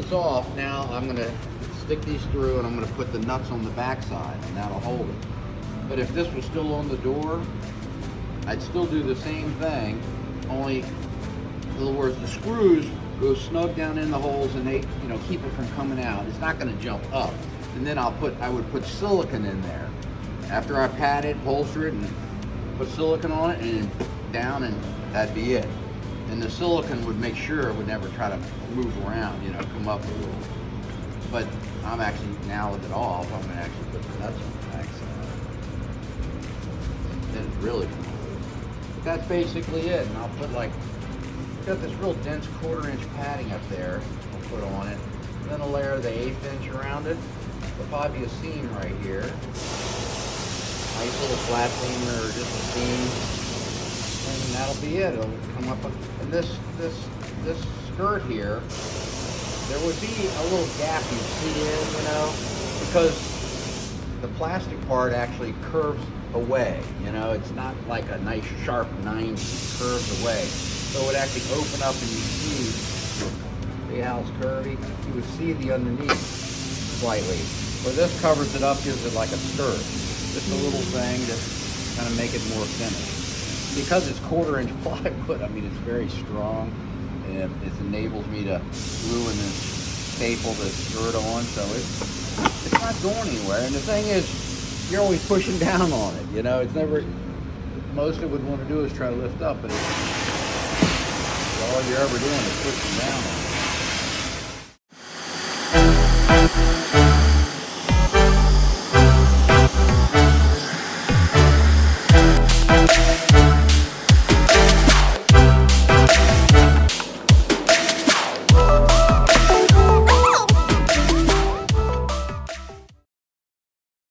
it's off, now I'm gonna stick these through and I'm gonna put the nuts on the back side and that'll hold it. But if this was still on the door, I'd still do the same thing, only in other words, the screws go snug down in the holes and they, you know, keep it from coming out. It's not going to jump up. And then I would put silicone in there. After I pat it, bolster it, and put silicone on it, and down, and that'd be it. And the silicone would make sure it would never try to move around, you know, come up a little. But I'm actually, now with it off, I'm going to actually put the nuts on the back side. Then it's really cool. But that's basically it. And I'll put like, got this real dense 1/4-inch padding up there I'll put on it. And then a layer of the 1/8 inch around it. There'll probably be a seam right here. Nice little flat seam or just a seam. And that'll be it. It'll come up. And this skirt here, there would be a little gap you see in, you know, because the plastic part actually curves away. You know, it's not like a nice sharp 90 curves away. So it would actually open up and you see how it's curvy. You would see the underneath slightly. Where this covers it up, gives it like a skirt. Just a little thing to kind of make it more finished. Because it's 1/4-inch plywood, I mean, it's very strong. And it enables me to glue and then staple the skirt on. So it's not going anywhere. And the thing is, you're always pushing down on it. You know, it's never, most it would want to do is try to lift up, but all you're ever doing is pushing down on it.